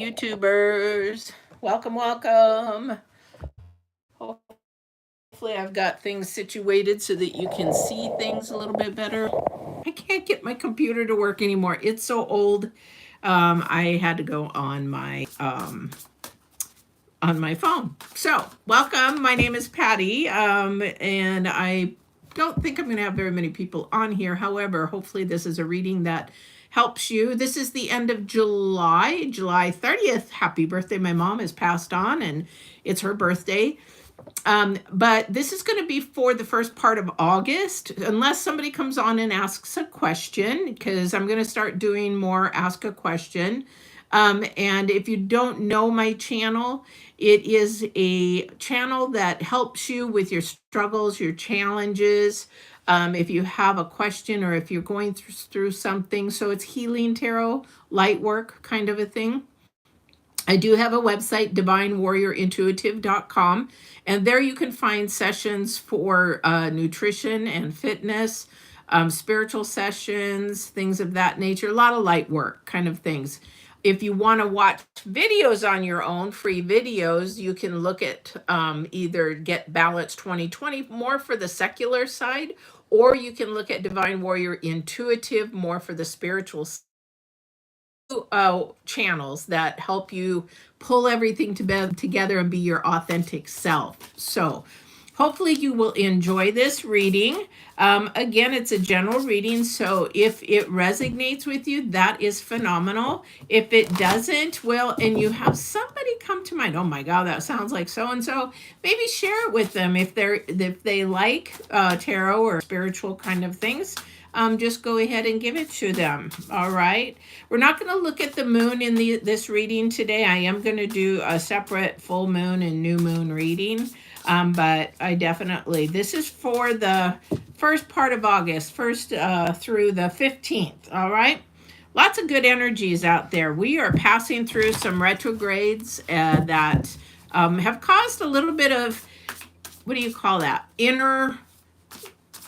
YouTubers. Welcome, welcome. Hopefully I've got things situated so that you can see things a little bit better. I can't get my computer to work anymore. It's so old. I had to go on my phone. So, welcome. My name is Patty, and I don't think I'm going to have very many people on here. However, hopefully this is a reading that helps you. This is the end of July, July 30th. Happy birthday. My mom has passed on, and it's her birthday. But this is going to be for the first part of August, unless somebody comes on and asks a question, because I'm going to start doing more Ask a Question. And if you don't know my channel, it is a channel that helps you with your struggles, your challenges. If you have a question or if you're going through something. So it's healing tarot, light work kind of a thing. I do have a website, divinewarriorintuitive.com, and there you can find sessions for nutrition and fitness, spiritual sessions, things of that nature, a lot of light work kind of things. If you want to watch videos on your own, free videos, you can look at either Get Balance 2020, more for the secular side, or you can look at Divine Warrior Intuitive, more for the spiritual side. Channels that help you pull everything together and be your authentic self. So hopefully you will enjoy this reading. Again, it's a general reading, so if it resonates with you, that is phenomenal. If it doesn't, well, and you have somebody come to mind, oh my God, that sounds like so-and-so, maybe share it with them if they like tarot or spiritual kind of things. Just go ahead and give it to them. All right. We're not going to look at the moon in this reading today. I am going to do a separate full moon and new moon reading. But I definitely, this is for the first part of August, first through the 15th. All right. Lots of good energies out there. We are passing through some retrogrades that have caused a little bit of, what do you call that? Inner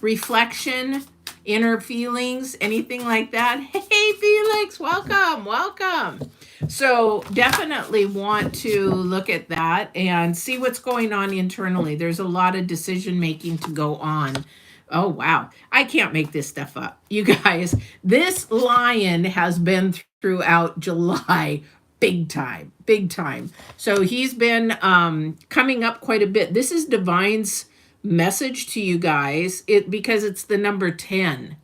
reflection, inner feelings, anything like that. Hey, Felix, welcome, welcome. So definitely want to look at that and see what's going on internally. There's a lot of decision making to go on. Oh, wow. I can't make this stuff up. You guys, this lion has been throughout July big time, big time. So he's been coming up quite a bit. This is Divine's message to you guys, because it's the number 10.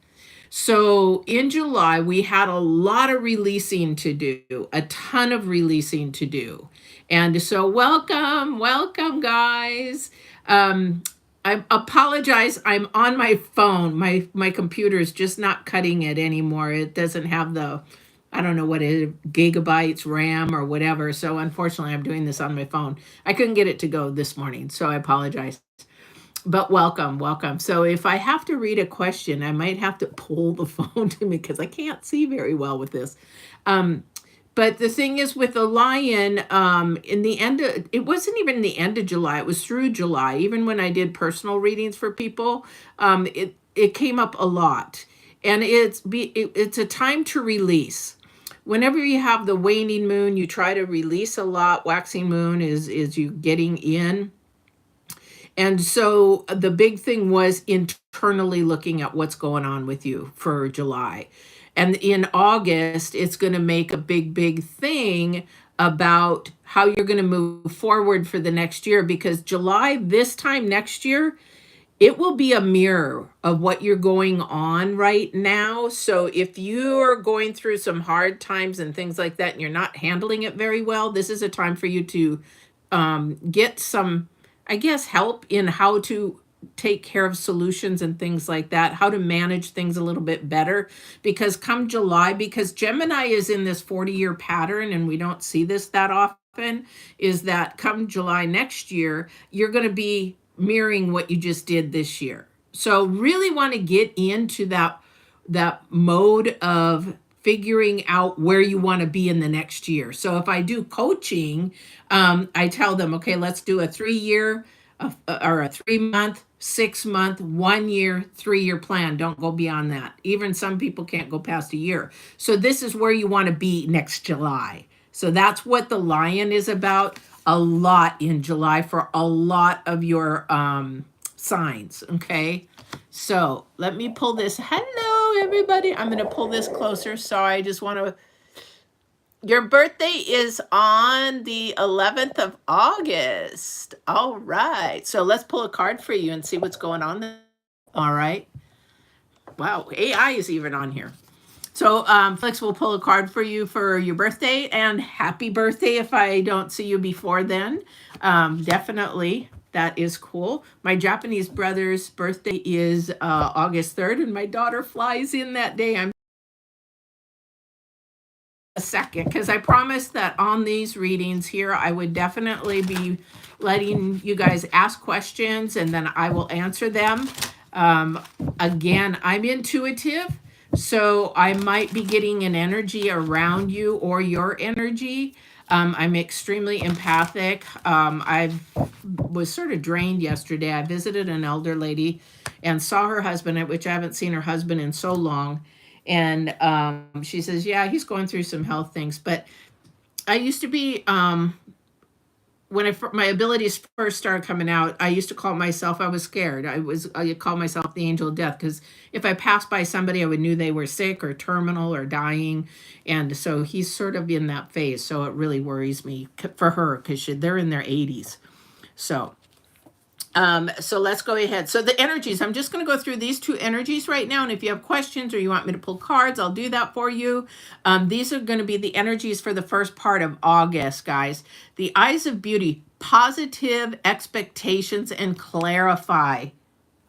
So in July, we had a lot of releasing to do, a ton of releasing to do. And so welcome, welcome, guys. I apologize. I'm on my phone. My computer is just not cutting it anymore. It doesn't have the, I don't know what it is, gigabytes RAM or whatever. So unfortunately, I'm doing this on my phone. I couldn't get it to go this morning, so I apologize. But welcome, welcome. So if I have to read a question, I might have to pull the phone to me because I can't see very well with this. But the thing is with the lion, in the end of, it wasn't even the end of July, it was through July. Even when I did personal readings for people, it came up a lot. And it's a time to release. Whenever you have the waning moon, you try to release a lot. Waxing moon is you getting in. And so the big thing was internally looking at what's going on with you for July. And in August, it's going to make a big, big thing about how you're going to move forward for the next year, because July, this time next year, it will be a mirror of what you're going on right now. So if you are going through some hard times and things like that, and you're not handling it very well, this is a time for you to get some, I guess, help in how to take care of solutions and things like that, how to manage things a little bit better. Because come July, because Gemini is in this 40-year pattern, and we don't see this that often, is that come July next year, you're going to be mirroring what you just did this year. So really want to get into that mode of figuring out where you want to be in the next year. So if I do coaching, I tell them, okay, let's do a 3-year or a 3-month, 6-month, 1-year, 3-year plan. Don't go beyond that. Even some people can't go past a year. So this is where you want to be next July. So that's what the lion is about a lot in July for a lot of your signs. Okay. So let me pull this. Hello, everybody. I'm going to pull this closer. So I just want to. Your birthday is on the 11th of August. All right. So let's pull a card for you and see what's going on there. All right. Wow. AI is even on here. So Felix will pull a card for you for your birthday, and happy birthday if I don't see you before then. Definitely. That is cool. My Japanese brother's birthday is August 3rd, and my daughter flies in that day. I'm a second, because I promised that on these readings here, I would definitely be letting you guys ask questions, and then I will answer them. Again, I'm intuitive, so I might be getting an energy around you or your energy. I'm extremely empathic. I was sort of drained yesterday. I visited an elder lady and saw her husband, which I haven't seen her husband in so long. And she says, yeah, he's going through some health things. But I used to be, when my abilities first started coming out, I used to call myself, I was scared. I call myself the angel of death, because if I passed by somebody, I would knew they were sick or terminal or dying. And so he's sort of in that phase. So it really worries me for her, because they're in their 80s. So let's go ahead. So the energies, I'm just going to go through these two energies right now. And if you have questions or you want me to pull cards, I'll do that for you. These are going to be the energies for the first part of August, guys. The eyes of beauty, positive expectations, and clarify.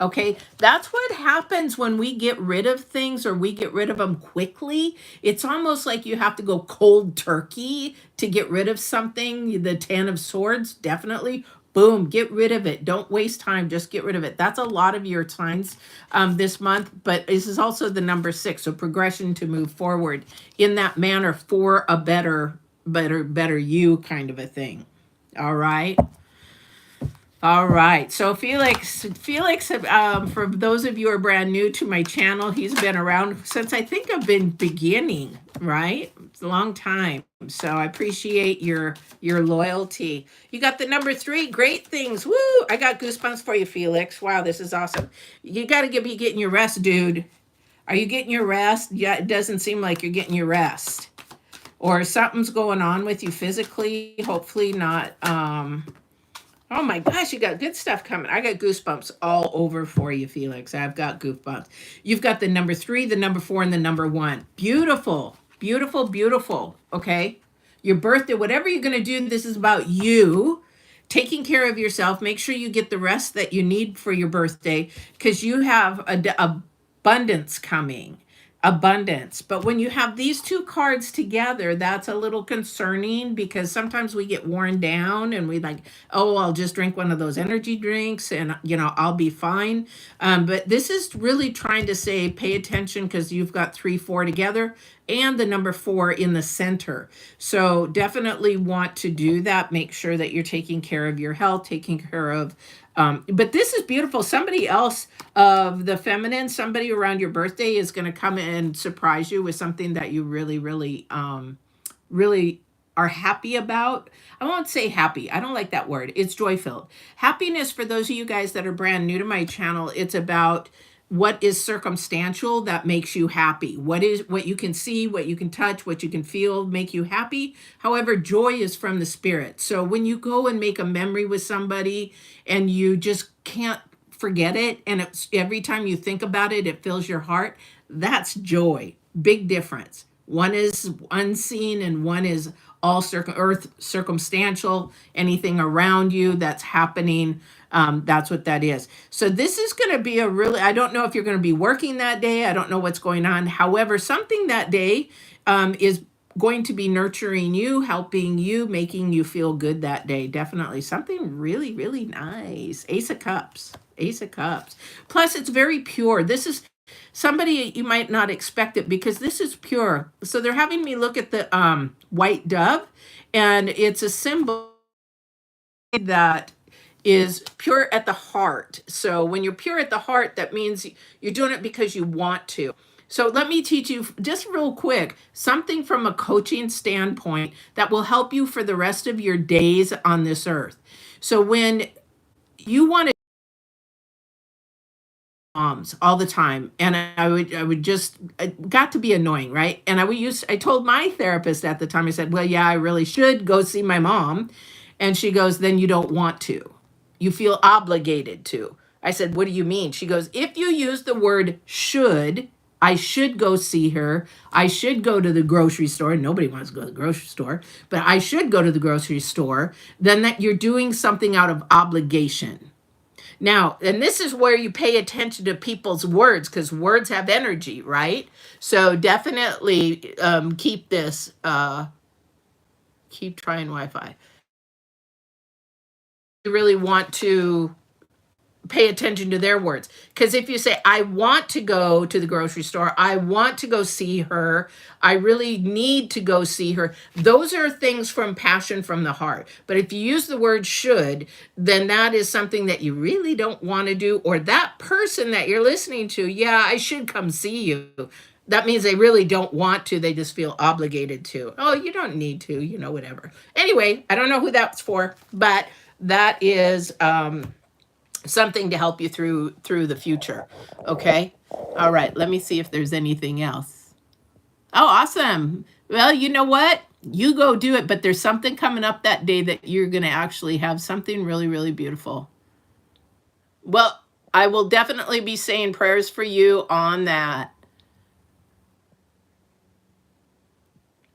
Okay, that's what happens when we get rid of things or we get rid of them quickly. It's almost like you have to go cold turkey to get rid of something. The 10 of Swords, definitely. Boom, get rid of it. Don't waste time. Just get rid of it. That's a lot of your times this month, but this is also the number 6. So progression to move forward in that manner for a better you kind of a thing. All right. All right. So Felix, for those of you who are brand new to my channel, he's been around since I think I've been beginning, right? It's a long time. So I appreciate your loyalty. You got the number 3, great things. Woo! I got goosebumps for you, Felix. Wow, this is awesome. You got to be getting your rest, dude. Are you getting your rest? Yeah, it doesn't seem like you're getting your rest. Or something's going on with you physically. Hopefully not. Oh my gosh, you got good stuff coming. I got goosebumps all over for you, Felix. I've got goosebumps. You've got the number 3, the number 4, and the number 1. Beautiful, beautiful, beautiful. Okay. Your birthday, whatever you're going to do, this is about you taking care of yourself. Make sure you get the rest that you need for your birthday, because you have abundance coming. Abundance. But when you have these two cards together, that's a little concerning, because sometimes we get worn down and we like, oh, I'll just drink one of those energy drinks and I'll be fine. But this is really trying to say pay attention, because you've got 3, 4 together and the number 4 in the center. So definitely want to do that. Make sure that you're taking care of your health, taking care of but this is beautiful. Somebody else of the feminine, somebody around your birthday is going to come and surprise you with something that you really, really, really are happy about. I won't say happy. I don't like that word. It's joy-filled. Happiness, for those of you guys that are brand new to my channel, it's about what is circumstantial that makes you happy. What you can see, what you can touch, what you can feel make you happy. However, joy is from the spirit. So when you go and make a memory with somebody and you just can't forget it, and every time you think about it, it fills your heart, that's joy. Big difference. One is unseen and one is all earth circumstantial. Anything around you that's happening, that's what that is. So this is going to be I don't know if you're going to be working that day. I don't know what's going on. However, something that day is going to be nurturing you, helping you, making you feel good that day. Definitely something really, really nice. Ace of Cups. Ace of Cups. Plus, it's very pure. This is somebody you might not expect it, because this is pure. So they're having me look at the white dove, and it's a symbol that is pure at the heart. So when you're pure at the heart, that means you're doing it because you want to. So let me teach you just real quick something from a coaching standpoint that will help you for the rest of your days on this earth. So when you want to moms all the time, and I would just, it got to be annoying, right? And I told my therapist at the time, I said, well, yeah, I really should go see my mom. And she goes, then you don't want to, you feel obligated to. I said, what do you mean? She goes, if you use the word should, I should go see her, I should go to the grocery store. Nobody wants to go to the grocery store, but I should go to the grocery store, then that you're doing something out of obligation. Now, and this is where you pay attention to people's words, because words have energy, right? So definitely keep this, keep trying Wi-Fi. You really want to pay attention to their words. Because if you say, I want to go to the grocery store, I want to go see her, I really need to go see her, those are things from passion from the heart. But if you use the word should, then that is something that you really don't want to do, or that person that you're listening to, yeah, I should come see you. That means they really don't want to, they just feel obligated to. Oh, you don't need to, whatever. Anyway, I don't know who that's for, but that is something to help you through the future. Okay. All right. Let me see if there's anything else. Oh, awesome. Well, you know what? You go do it, but there's something coming up that day that you're going to actually have something really, really beautiful. Well, I will definitely be saying prayers for you on that.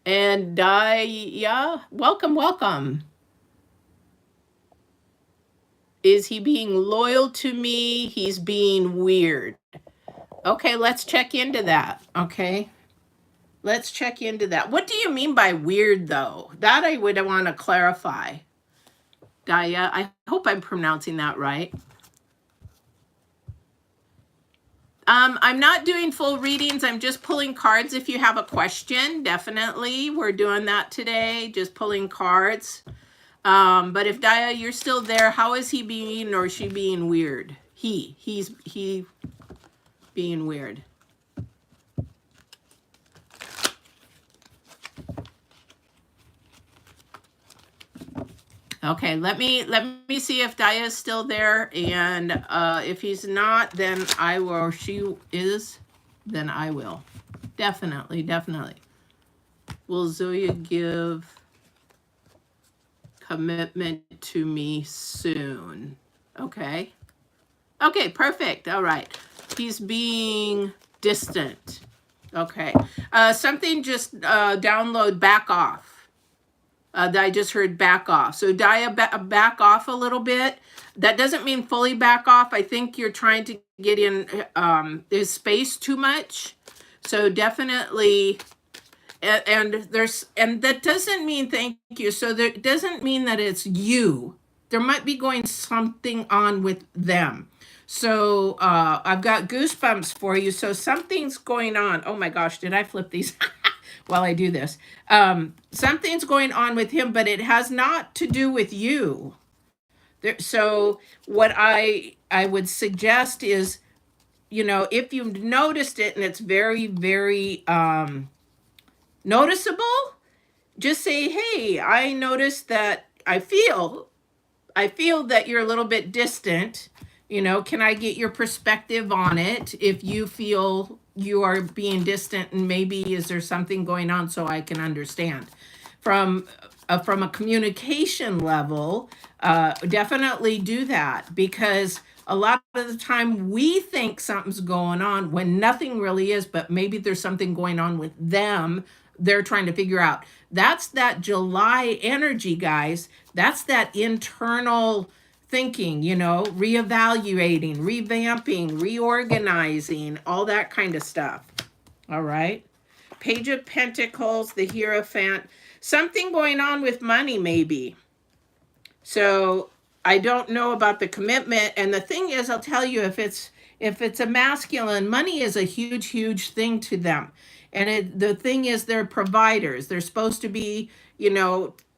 And yeah, welcome. Is he being loyal to me? He's being weird. Okay, let's check into that. Okay. Let's check into that. What do you mean by weird, though? That I would want to clarify. Daya, I hope I'm pronouncing that right. I'm not doing full readings. I'm just pulling cards. If you have a question, definitely. We're doing that today, just pulling cards. But if Daya, you're still there, how is he being or she being weird? He's being weird. Okay, let me see if Daya is still there, and if he's not, then I will, or she is, then I will. Definitely. Will Zoya give commitment to me soon? Okay. Okay, perfect. All right. He's being distant. Okay. Something just download back off. I just heard back off. So Daya, back off a little bit. That doesn't mean fully back off. I think you're trying to get in his space too much. So definitely, and that doesn't mean thank you. So it doesn't mean that it's you. There might be going something on with them. So I've got goosebumps for you. So something's going on. Oh my gosh, did I flip these? While I do this, something's going on with him, but it has not to do with you. So what I would suggest is, if you've noticed it and it's very, very noticeable, just say, hey, I noticed that I feel that you're a little bit distant. Can I get your perspective on it? If you feel you are being distant, and maybe is there something going on so I can understand from a communication level, definitely do that, because a lot of the time we think something's going on when nothing really is, but maybe there's something going on with them they're trying to figure out. That's that July energy, guys. That's that internal thinking, reevaluating, revamping, reorganizing, all that kind of stuff. All right. Page of Pentacles, the Hierophant. Something going on with money, maybe. So I don't know about the commitment. And the thing is, I'll tell you, if it's a masculine, money is a huge, huge thing to them. And the thing is, they're providers. They're supposed to be,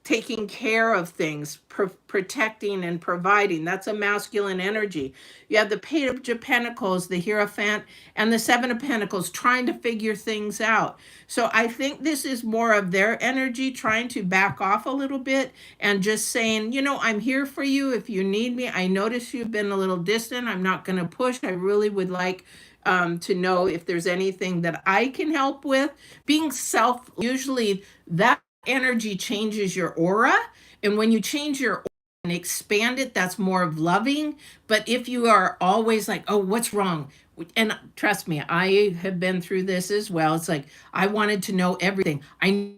taking care of things, protecting and providing. That's a masculine energy. You have the Page of Pentacles, the Hierophant, and the Seven of Pentacles trying to figure things out. So I think this is more of their energy trying to back off a little bit and just saying, you know, I'm here for you if you need me. I notice you've been a little distant. I'm not going to push. I really would like to know if there's anything that I can help with. Being self, usually that energy changes your aura. And when you change your aura and expand it, that's more of loving. But if you are always like, oh, what's wrong? And trust me, I have been through this as well. It's like, I wanted to know everything. I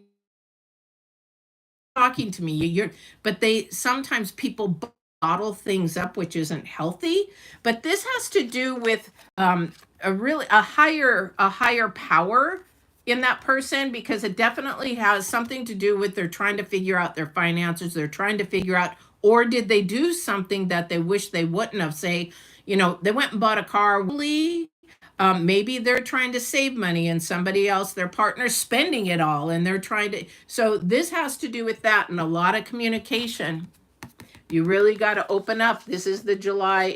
talking to me, but they sometimes people bottle things up, which isn't healthy. But this has to do with a higher power in that person, because it definitely has something to do with they're trying to figure out their finances. They're trying to figure out, or did they do something that they wish they wouldn't have? Say, you know, they went and bought a car. Maybe they're trying to save money and somebody else, their partner's spending it all, and they're trying to. So this has to do with that and a lot of communication. You really got to open up. This is the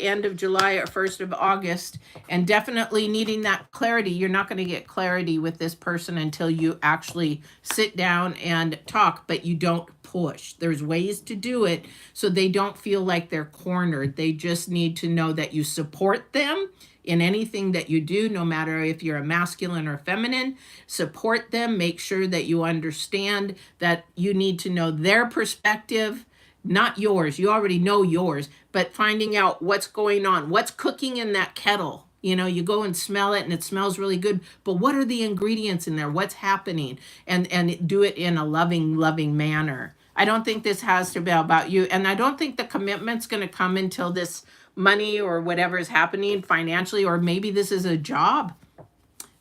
end of July or 1st of August, and definitely needing that clarity. You're not going to get clarity with this person until you actually sit down and talk, but you don't push. There's ways to do it so they don't feel like they're cornered. They just need to know that you support them in anything that you do, no matter if you're a masculine or feminine. Support them. Make sure that you understand that you need to know their perspective, not yours. You already know yours, but finding out what's going on, what's cooking in that kettle. You know, you go and smell it and it smells really good, but what are the ingredients in there? What's happening? And do it in a loving manner. I don't think this has to be about you. And I don't think the commitment's going to come until this money or whatever is happening financially, or maybe this is a job.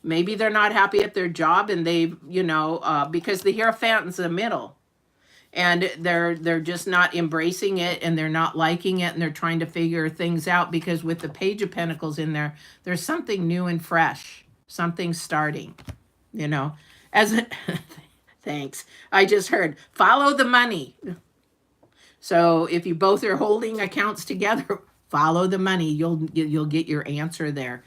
Maybe they're not happy at their job and they, because the Hierophant's in the middle. And they're just not embracing it, and they're not liking it, and they're trying to figure things out, because with the Page of Pentacles in there, there's something new and fresh, something starting, as thanks. I just heard follow the money. So if you both are holding accounts together, follow the money. You'll get your answer there.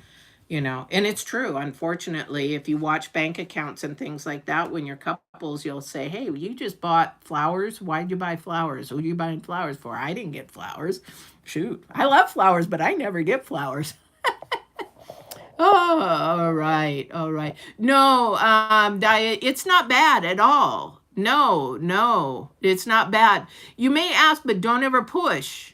And it's true. Unfortunately, if you watch bank accounts and things like that, when you're couples, you'll say, hey, you just bought flowers. Why'd you buy flowers? Who are you buying flowers for? I didn't get flowers. Shoot, I love flowers, but I never get flowers. Oh, all right. No, Diet, it's not bad at all. No, it's not bad. You may ask, but don't ever push.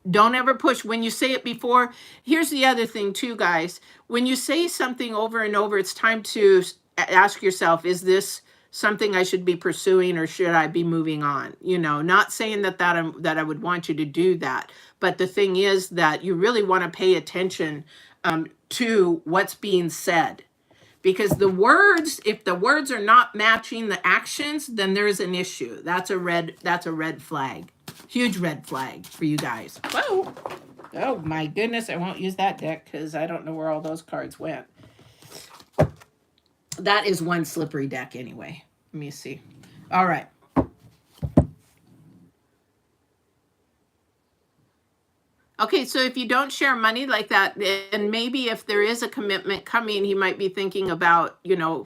Don't ever push. When you say it before, here's the other thing too, guys. When you say something over and over, it's time to ask yourself, is this something I should be pursuing, or should I be moving on? Not saying that I would want you to do that. But the thing is that you really want to pay attention to what's being said. Because if the words are not matching the actions, then there's an issue. That's a red flag. Huge red flag for you guys. Whoa. Oh my goodness, I won't use that deck because I don't know where all those cards went. That is one slippery deck anyway. Let me see. All right. Okay, so if you don't share money like that, and maybe if there is a commitment coming, he might be thinking about,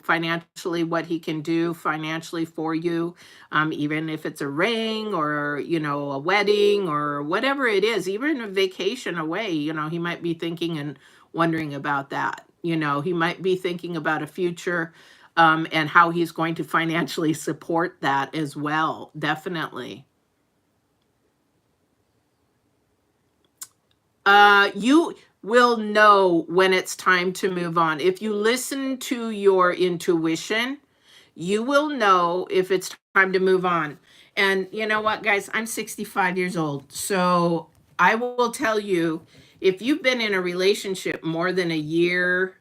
financially what he can do financially for you, even if it's a ring or, a wedding or whatever it is, even a vacation away, he might be thinking and wondering about that. He might be thinking about a future and how he's going to financially support that as well, definitely. You will know when it's time to move on. If you listen to your intuition, you will know if it's time to move on. And you know what, guys? I'm 65 years old. So I will tell you, if you've been in a relationship more than a year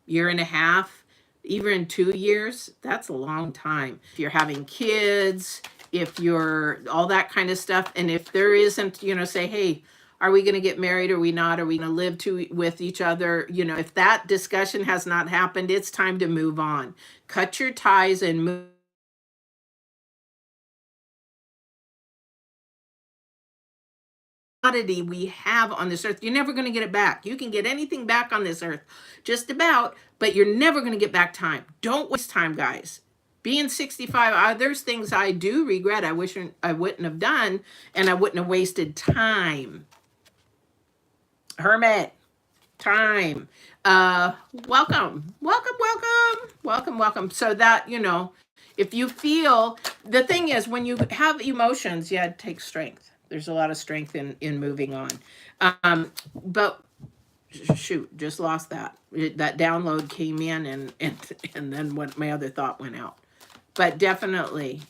and a half, even 2 years, that's a long time. If you're having kids, if you're all that kind of stuff, and if there isn't, say, hey, are we going to get married? Are we not? Are we going to live with each other? If that discussion has not happened, it's time to move on. Cut your ties and move commodity we have on this earth. You're never going to get it back. You can get anything back on this earth, just about, but you're never going to get back time. Don't waste time, guys. Being 65, there's things I do regret. I wish I wouldn't have done, and I wouldn't have wasted time. Hermit, time. Welcome. So that, if you feel, the thing is, when you have emotions, yeah, it takes strength. There's a lot of strength in moving on. But shoot, just lost that. That download came in and then my other thought went out. But definitely,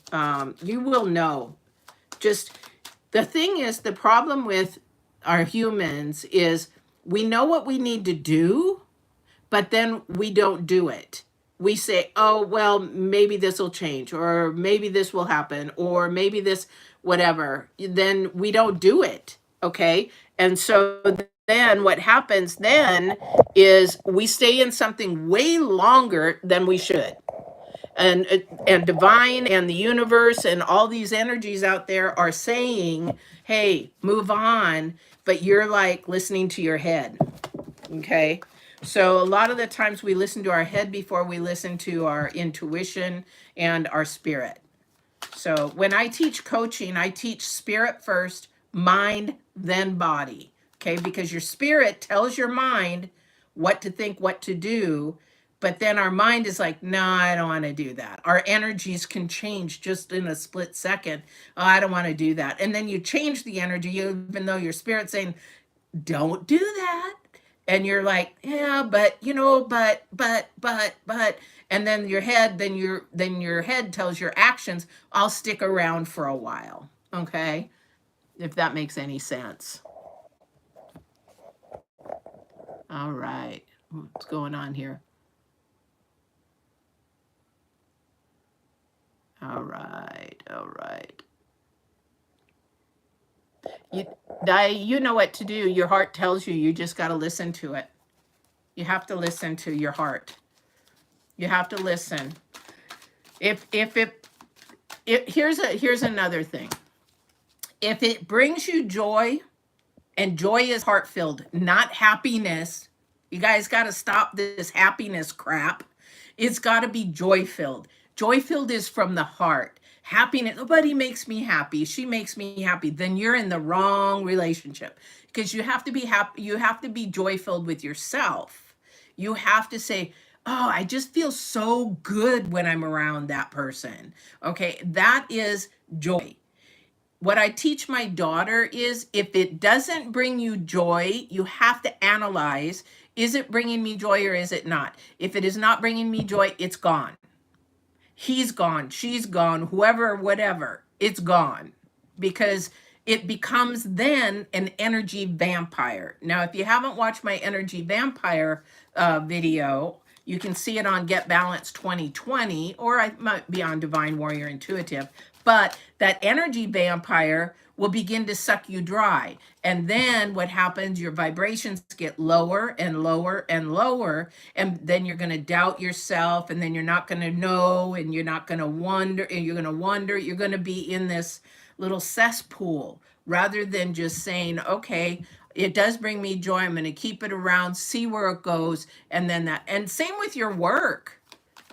you will know. Just the thing is, the problem with our humans is we know what we need to do, but then we don't do it. We say, oh, well, maybe this will change, or maybe this will happen, or maybe this, whatever. Then we don't do it. Okay. And so then what happens then is we stay in something way longer than we should. And divine and the universe and all these energies out there are saying, hey, move on, but you're like listening to your head. Okay. So a lot of the times we listen to our head before we listen to our intuition and our spirit. So when I teach coaching, I teach spirit first, mind, then body. Okay. Because your spirit tells your mind what to think, what to do. But then our mind is like, no, I don't want to do that. Our energies can change just in a split second. Oh, I don't want to do that. And then you change the energy, even though your spirit's saying, don't do that. And you're like, yeah, but and then your head tells your actions, I'll stick around for a while. Okay. If that makes any sense. All right. What's going on here? All right. You know what to do. Your heart tells you. You just got to listen to it. You have to listen to your heart. You have to listen. Here's another thing. If it brings you joy, and joy is heart-filled, not happiness. You guys got to stop this happiness crap. It's got to be joy-filled. Joy-filled is from the heart. Happiness, nobody makes me happy. She makes me happy. Then you're in the wrong relationship, because you have to be happy. You have to be joy-filled with yourself. You have to say, oh, I just feel so good when I'm around that person. Okay, that is joy. What I teach my daughter is, if it doesn't bring you joy, you have to analyze, is it bringing me joy or is it not? If it is not bringing me joy, it's gone. He's gone, she's gone, whoever, whatever, it's gone. Because it becomes then an energy vampire. Now, if you haven't watched my energy vampire video, you can see it on Get Balanced 2020, or I might be on Divine Warrior Intuitive. But that energy vampire will begin to suck you dry. And then what happens, your vibrations get lower and lower and lower. And then you're going to doubt yourself. And then you're not going to know. And you're not going to wonder. And you're going to wonder. You're going to be in this little cesspool, rather than just saying, okay, it does bring me joy. I'm going to keep it around, see where it goes. And then that. And same with your work.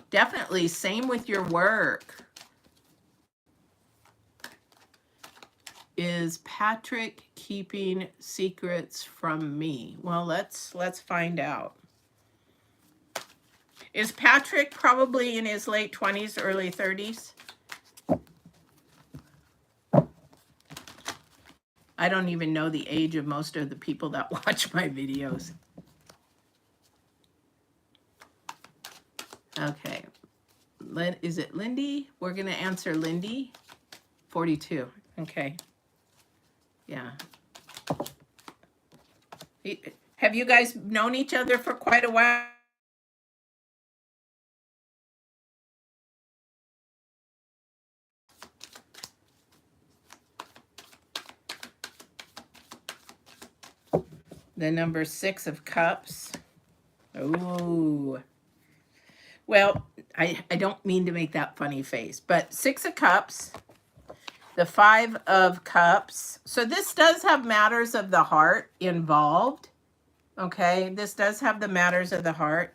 Definitely same with your work. Is Patrick keeping secrets from me? Well, let's find out. Is Patrick probably in his late 20s, early 30s? I don't even know the age of most of the people that watch my videos. Okay. Is it Lindy? We're going to answer Lindy. 42. Okay. Yeah. Have you guys known each other for quite a while? The number 6 of Cups. Ooh. Well, I don't mean to make that funny face, but 6 of Cups The 5 of Cups. So this does have matters of the heart involved. Okay, this does have the matters of the heart.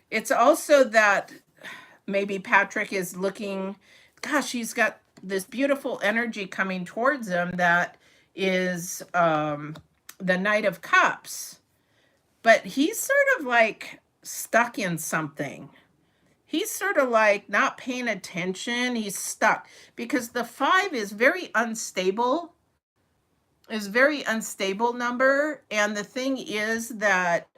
It's also that maybe Patrick is looking, gosh, he's got this beautiful energy coming towards him that is the Knight of Cups. But he's sort of like stuck in something. He's sort of like not paying attention. He's stuck because the 5 is very unstable. Is very unstable number. And the thing is that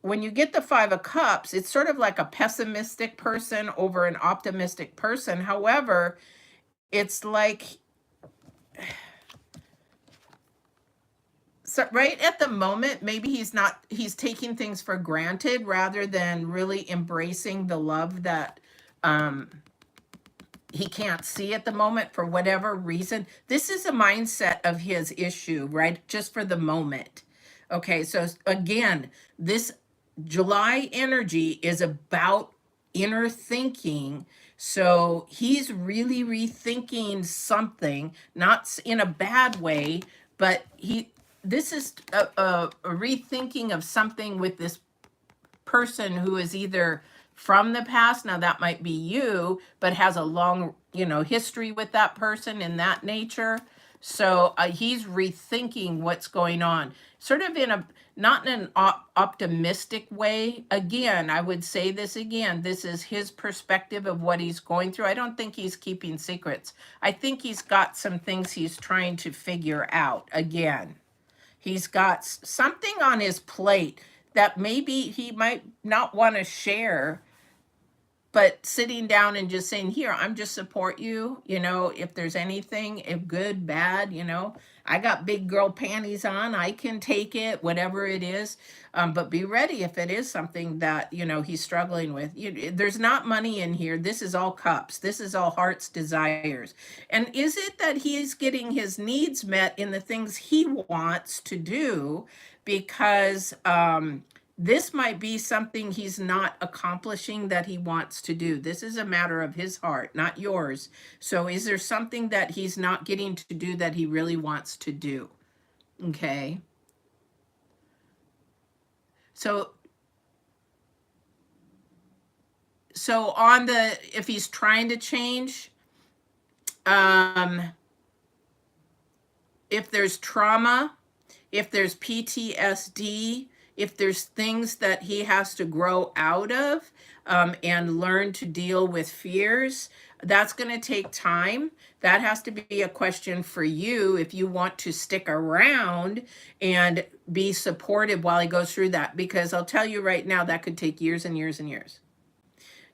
when you get the 5 of Cups, it's sort of like a pessimistic person over an optimistic person. However, it's like, so right at the moment, maybe he's taking things for granted rather than really embracing the love that he can't see at the moment for whatever reason. This is a mindset of his issue, right? Just for the moment. Okay, so again, this July energy is about inner thinking. So he's really rethinking something, not in a bad way, but this is a rethinking of something with this person who is either from the past, now that might be you, but has a long, history with that person in that nature. So he's rethinking what's going on, sort of not in an optimistic way. Again, I would say this again, this is his perspective of what he's going through. I don't think he's keeping secrets. I think he's got some things he's trying to figure out. Again, he's got something on his plate that maybe he might not want to share, but sitting down and just saying, here, I'm just support you, if there's anything, if good, bad, I got big girl panties on, I can take it, whatever it is. But be ready if it is something that, he's struggling with. There's not money in here. This is all cups. This is all heart's desires. And is it that he's getting his needs met in the things he wants to do? Because this might be something he's not accomplishing that he wants to do. This is a matter of his heart, not yours. So is there something that he's not getting to do that he really wants to do? Okay. So on if he's trying to change, if there's trauma, if there's PTSD, if there's things that he has to grow out of and learn to deal with fears, that's going to take time. That has to be a question for you if you want to stick around and be supportive while he goes through that. Because I'll tell you right now, that could take years and years and years.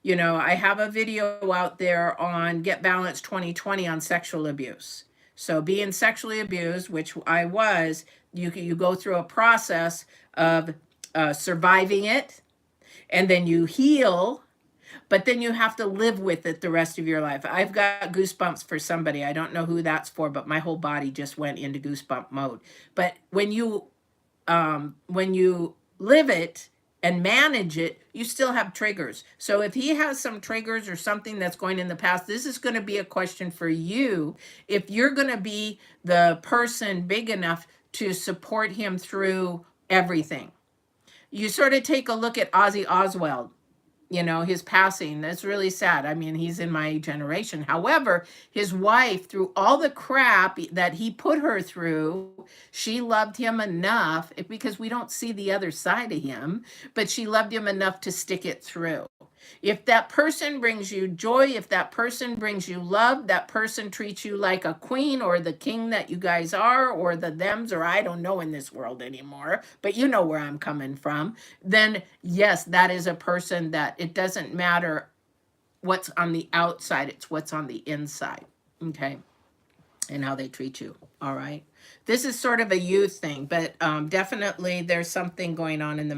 I have a video out there on Get Balance 2020 on sexual abuse. So being sexually abused, which I was, you go through a process of surviving it, and then you heal, but then you have to live with it the rest of your life. I've got goosebumps for somebody. I don't know who that's for, but my whole body just went into goosebump mode. But when you live it and manage it, you still have triggers. So if he has some triggers or something that's going in the past, this is going to be a question for you. If you're going to be the person big enough to support him through everything. You sort of take a look at Ozzy Osbourne, his passing. That's really sad. I mean, he's in my generation. However, his wife, through all the crap that he put her through, she loved him enough, because we don't see the other side of him, but she loved him enough to stick it through. If that person brings you joy, if that person brings you love, that person treats you like a queen or the king that you guys are, or the thems, or I don't know in this world anymore, but you know where I'm coming from, then yes, that is a person that it doesn't matter what's on the outside, it's what's on the inside, okay? And how they treat you, all right? This is sort of a youth thing, but definitely there's something going on in the